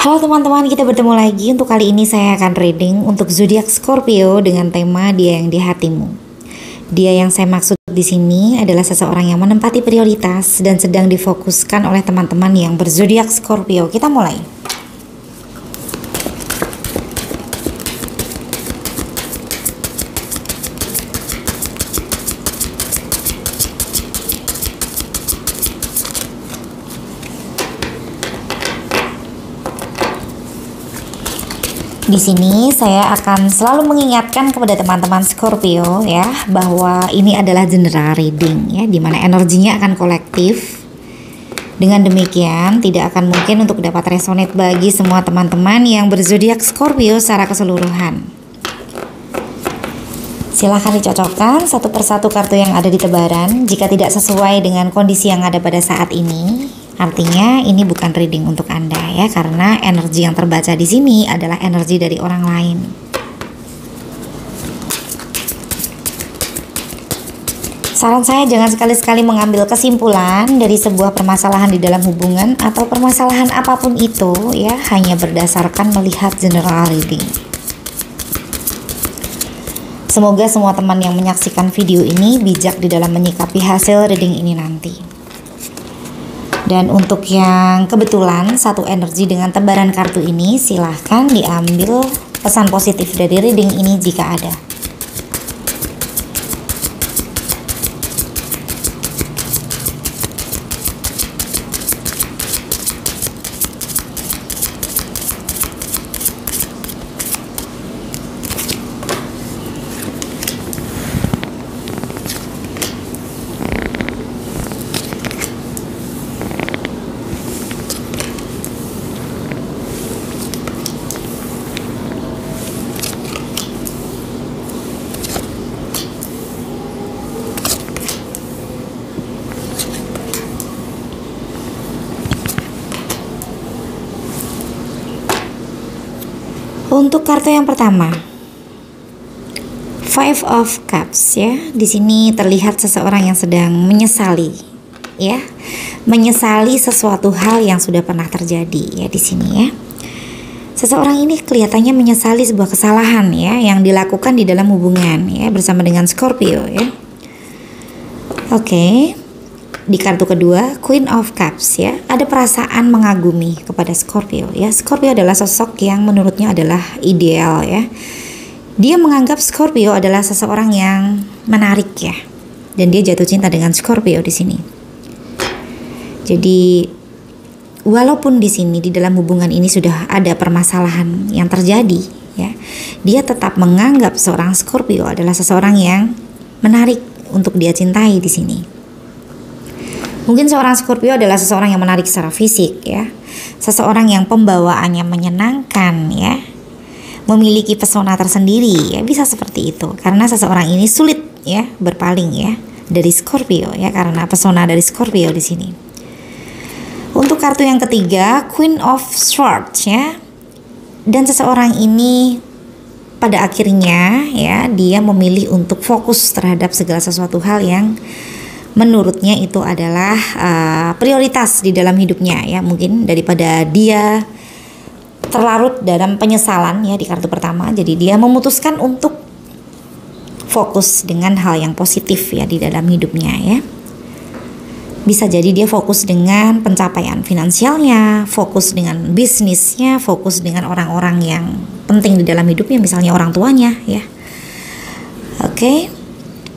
Halo teman-teman, kita bertemu lagi. Untuk kali ini saya akan reading untuk zodiak Scorpio dengan tema dia yang di hatimu. Dia yang saya maksud di sini adalah seseorang yang menempati prioritas dan sedang difokuskan oleh teman-teman yang berzodiak Scorpio. Kita mulai. Di sini saya akan selalu mengingatkan kepada teman-teman Scorpio ya, bahwa ini adalah general reading ya, dimana energinya akan kolektif. Dengan demikian tidak akan mungkin untuk dapat resonate bagi semua teman-teman yang berzodiak Scorpio secara keseluruhan. Silahkan dicocokkan satu persatu kartu yang ada di tebaran. Jika tidak sesuai dengan kondisi yang ada pada saat ini, artinya ini bukan reading untuk Anda ya, karena energi yang terbaca di sini adalah energi dari orang lain. Saran saya jangan sekali-sekali mengambil kesimpulan dari sebuah permasalahan di dalam hubungan atau permasalahan apapun itu ya, hanya berdasarkan melihat general reading. Semoga semua teman yang menyaksikan video ini bijak di dalam menyikapi hasil reading ini nanti. Dan untuk yang kebetulan satu energi dengan tebaran kartu ini, silahkan diambil pesan positif dari reading ini jika ada. Untuk kartu yang pertama, Five of Cups ya. Di sini terlihat seseorang yang sedang menyesali ya, menyesali sesuatu hal yang sudah pernah terjadi ya di sini ya. Seseorang ini kelihatannya menyesali sebuah kesalahan ya yang dilakukan di dalam hubungan ya bersama dengan Scorpio ya. Oke. Di kartu kedua, Queen of Cups ya, ada perasaan mengagumi kepada Scorpio ya. Scorpio adalah sosok yang menurutnya adalah ideal ya. Dia menganggap Scorpio adalah seseorang yang menarik ya, dan dia jatuh cinta dengan Scorpio di sini. Jadi walaupun di sini di dalam hubungan ini sudah ada permasalahan yang terjadi ya, dia tetap menganggap seorang Scorpio adalah seseorang yang menarik untuk dia cintai di sini. Mungkin seorang Scorpio adalah seseorang yang menarik secara fisik ya, seseorang yang pembawaannya menyenangkan ya, memiliki pesona tersendiri ya, bisa seperti itu. Karena seseorang ini sulit ya berpaling ya dari Scorpio ya, karena pesona dari Scorpio di sini. Untuk kartu yang ketiga, Queen of Swords ya, dan seseorang ini pada akhirnya ya dia memilih untuk fokus terhadap segala sesuatu hal yang menurutnya itu adalah prioritas di dalam hidupnya ya, mungkin daripada dia terlarut dalam penyesalan ya di kartu pertama. Jadi dia memutuskan untuk fokus dengan hal yang positif ya di dalam hidupnya ya. Bisa jadi dia fokus dengan pencapaian finansialnya, fokus dengan bisnisnya, fokus dengan orang-orang yang penting di dalam hidupnya, misalnya orang tuanya ya. Oke.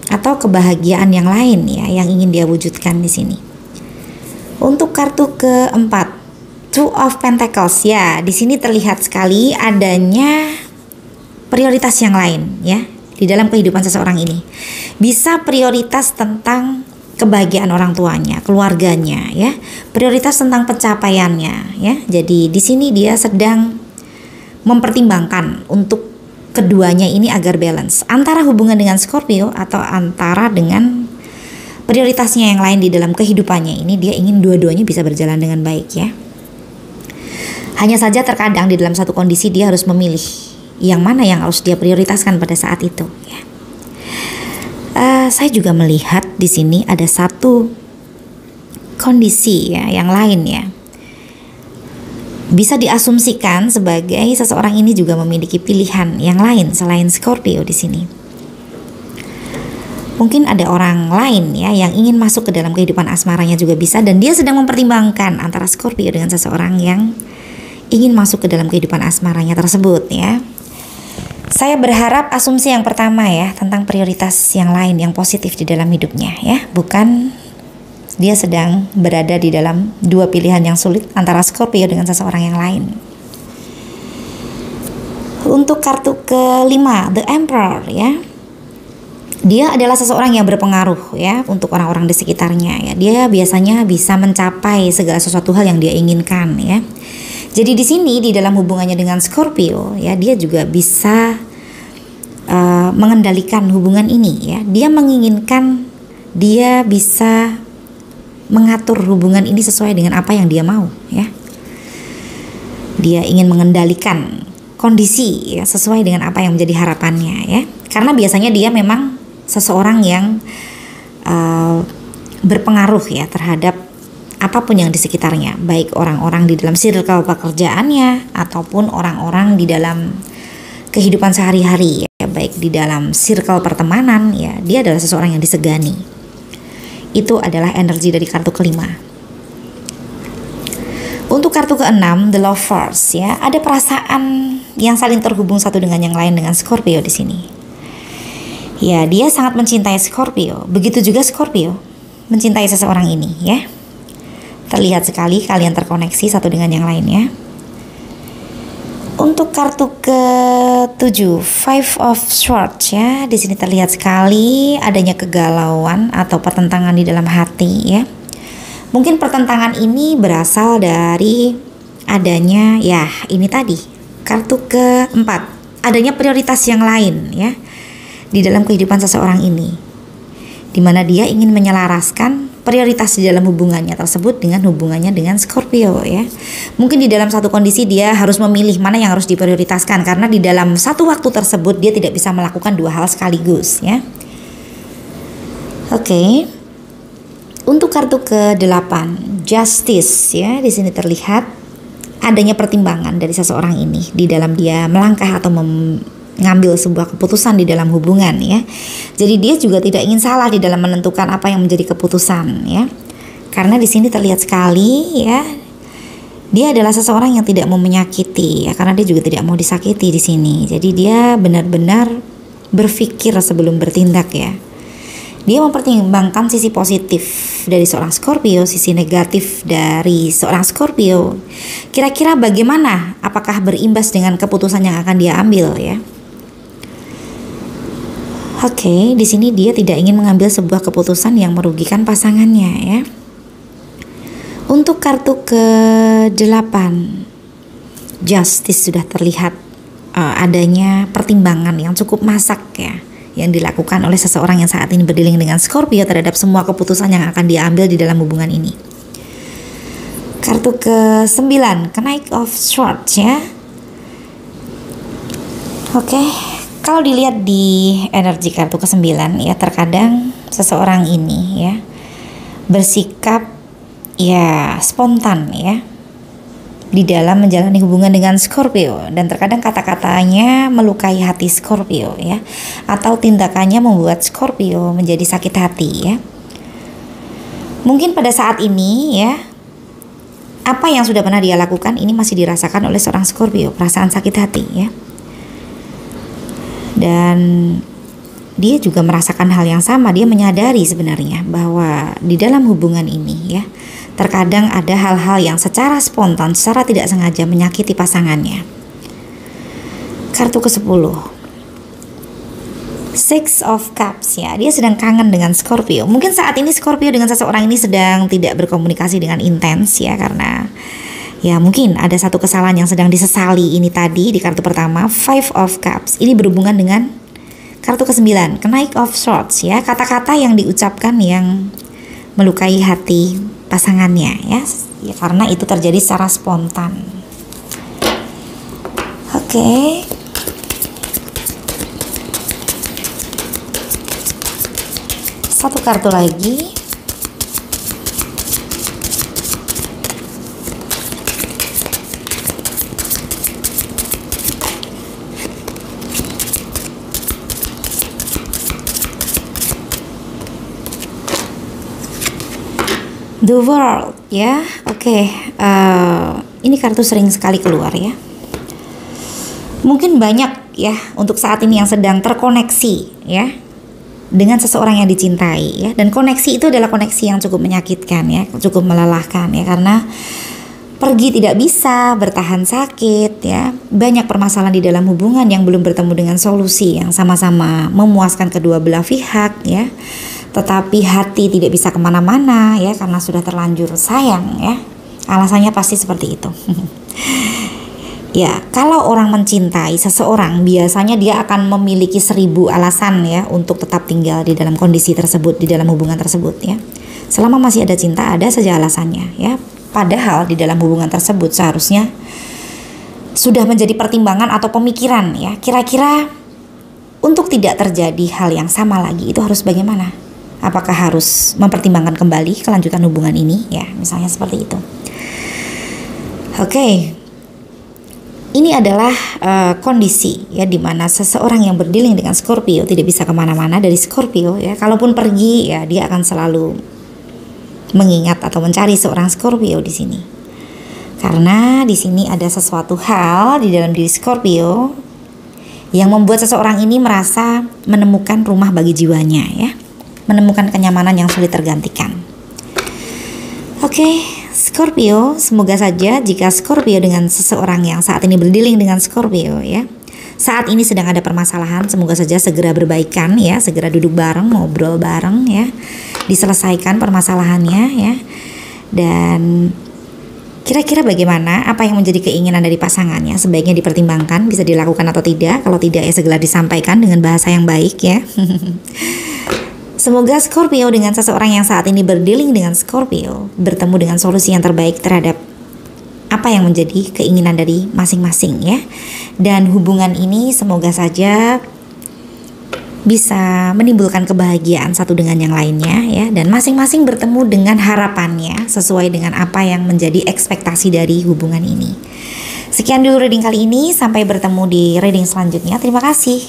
Atau kebahagiaan yang lain ya yang ingin dia wujudkan di sini. Untuk kartu keempat, Two of Pentacles ya, di sini terlihat sekali adanya prioritas yang lain ya di dalam kehidupan seseorang ini. Bisa prioritas tentang kebahagiaan orang tuanya, keluarganya ya, prioritas tentang pencapaiannya ya. Jadi di sini dia sedang mempertimbangkan untuk keduanya ini agar balance antara hubungan dengan Scorpio atau antara dengan prioritasnya yang lain di dalam kehidupannya ini. Dia ingin dua-duanya bisa berjalan dengan baik ya. Hanya saja terkadang di dalam satu kondisi dia harus memilih yang mana yang harus dia prioritaskan pada saat itu ya. Saya juga melihat di sini ada satu kondisi ya yang lain ya. Bisa diasumsikan sebagai seseorang ini juga memiliki pilihan yang lain selain Scorpio di sini. Mungkin ada orang lain ya yang ingin masuk ke dalam kehidupan asmaranya juga bisa, dan dia sedang mempertimbangkan antara Scorpio dengan seseorang yang ingin masuk ke dalam kehidupan asmaranya tersebut ya. Saya berharap asumsi yang pertama ya tentang prioritas yang lain yang positif di dalam hidupnya ya, bukan dia sedang berada di dalam dua pilihan yang sulit antara Scorpio dengan seseorang yang lain. Untuk kartu kelima, The Emperor ya. Dia adalah seseorang yang berpengaruh ya untuk orang-orang di sekitarnya ya. Dia biasanya bisa mencapai segala sesuatu hal yang dia inginkan ya. Jadi di sini di dalam hubungannya dengan Scorpio ya, dia juga bisa mengendalikan hubungan ini ya. Dia menginginkan, dia bisa mengatur hubungan ini sesuai dengan apa yang dia mau ya. Dia ingin mengendalikan kondisi ya sesuai dengan apa yang menjadi harapannya ya. Karena biasanya dia memang seseorang yang berpengaruh ya terhadap apapun yang di sekitarnya, baik orang-orang di dalam circle pekerjaannya ataupun orang-orang di dalam kehidupan sehari-hari ya, baik di dalam circle pertemanan ya, dia adalah seseorang yang disegani. Itu adalah energi dari kartu kelima. Untuk kartu keenam, The Lovers ya, ada perasaan yang saling terhubung satu dengan yang lain dengan Scorpio di sini. Ya, dia sangat mencintai Scorpio. Begitu juga Scorpio mencintai seseorang ini ya. Terlihat sekali kalian terkoneksi satu dengan yang lainnya. Untuk kartu ke-7, Five of Swords ya, di sini terlihat sekali adanya kegalauan atau pertentangan di dalam hati ya. Mungkin pertentangan ini berasal dari adanya ya ini tadi, kartu ke-4, adanya prioritas yang lain ya di dalam kehidupan seseorang ini, di mana dia ingin menyelaraskan prioritas di dalam hubungannya tersebut dengan hubungannya dengan Scorpio ya. Mungkin di dalam satu kondisi dia harus memilih mana yang harus diprioritaskan, karena di dalam satu waktu tersebut dia tidak bisa melakukan dua hal sekaligus ya. Oke. Untuk kartu ke-8, Justice ya, di sini terlihat adanya pertimbangan dari seseorang ini di dalam dia melangkah atau ngambil sebuah keputusan di dalam hubungan ya. Jadi dia juga tidak ingin salah di dalam menentukan apa yang menjadi keputusan ya. Karena di sini terlihat sekali ya, dia adalah seseorang yang tidak mau menyakiti ya, karena dia juga tidak mau disakiti di sini. Jadi dia benar-benar berpikir sebelum bertindak ya. Dia mempertimbangkan sisi positif dari seorang Scorpio, sisi negatif dari seorang Scorpio. Kira-kira bagaimana? Apakah berimbas dengan keputusan yang akan dia ambil ya? Oke, di sini dia tidak ingin mengambil sebuah keputusan yang merugikan pasangannya ya. Untuk kartu ke-8, Justice, sudah terlihat adanya pertimbangan yang cukup masak ya, yang dilakukan oleh seseorang yang saat ini berdealing dengan Scorpio terhadap semua keputusan yang akan dia ambil di dalam hubungan ini. Kartu ke-9, Knight of Swords ya. Oke. Kalau dilihat di energi kartu ke-9 ya, terkadang seseorang ini ya bersikap ya spontan ya di dalam menjalani hubungan dengan Scorpio, dan terkadang kata-katanya melukai hati Scorpio ya, atau tindakannya membuat Scorpio menjadi sakit hati ya. Mungkin pada saat ini ya, apa yang sudah pernah dia lakukan ini masih dirasakan oleh seorang Scorpio, perasaan sakit hati ya. Dan dia juga merasakan hal yang sama. Dia menyadari sebenarnya bahwa di dalam hubungan ini ya, terkadang ada hal-hal yang secara spontan, secara tidak sengaja menyakiti pasangannya. Kartu ke-10, Six of Cups ya, dia sedang kangen dengan Scorpio. Mungkin saat ini Scorpio dengan seseorang ini sedang tidak berkomunikasi dengan intens ya, karena ya mungkin ada satu kesalahan yang sedang disesali ini tadi di kartu pertama, Five of Cups. Ini berhubungan dengan kartu ke-9, Knight of Swords ya, kata-kata yang diucapkan yang melukai hati pasangannya ya, karena itu terjadi secara spontan. Oke. Satu kartu lagi. The World ya. Oke, ini kartu sering sekali keluar ya. Mungkin banyak ya untuk saat ini yang sedang terkoneksi ya dengan seseorang yang dicintai ya, dan koneksi itu adalah koneksi yang cukup menyakitkan ya, cukup melelahkan ya, karena pergi tidak bisa, bertahan sakit ya, banyak permasalahan di dalam hubungan yang belum bertemu dengan solusi yang sama-sama memuaskan kedua belah pihak ya, tetapi hati tidak bisa kemana-mana ya karena sudah terlanjur sayang ya, alasannya pasti seperti itu. Ya, kalau orang mencintai seseorang biasanya dia akan memiliki 1000 alasan ya untuk tetap tinggal di dalam kondisi tersebut, di dalam hubungan tersebut ya. Selama masih ada cinta, ada saja alasannya ya. Padahal di dalam hubungan tersebut seharusnya sudah menjadi pertimbangan atau pemikiran ya. Kira-kira untuk tidak terjadi hal yang sama lagi itu harus bagaimana? Apakah harus mempertimbangkan kembali kelanjutan hubungan ini ya, misalnya seperti itu. Oke. Ini adalah kondisi ya di mana seseorang yang berdealing dengan Scorpio tidak bisa kemana-mana dari Scorpio ya. Kalaupun pergi ya dia akan selalu mengingat atau mencari seorang Scorpio di sini. Karena di sini ada sesuatu hal di dalam diri Scorpio yang membuat seseorang ini merasa menemukan rumah bagi jiwanya ya. Menemukan kenyamanan yang sulit tergantikan. Oke, Scorpio, semoga saja jika Scorpio dengan seseorang yang saat ini berdealing dengan Scorpio ya, saat ini sedang ada permasalahan, semoga saja segera berbaikan ya, segera duduk bareng, ngobrol bareng ya, diselesaikan permasalahannya ya. Dan kira-kira bagaimana, apa yang menjadi keinginan dari pasangannya, sebaiknya dipertimbangkan, bisa dilakukan atau tidak. Kalau tidak ya segera disampaikan dengan bahasa yang baik ya. Semoga Scorpio dengan seseorang yang saat ini berdealing dengan Scorpio bertemu dengan solusi yang terbaik terhadap apa yang menjadi keinginan dari masing-masing ya. Dan hubungan ini semoga saja bisa menimbulkan kebahagiaan satu dengan yang lainnya ya. Dan masing-masing bertemu dengan harapannya sesuai dengan apa yang menjadi ekspektasi dari hubungan ini. Sekian dulu reading kali ini, sampai bertemu di reading selanjutnya. Terima kasih.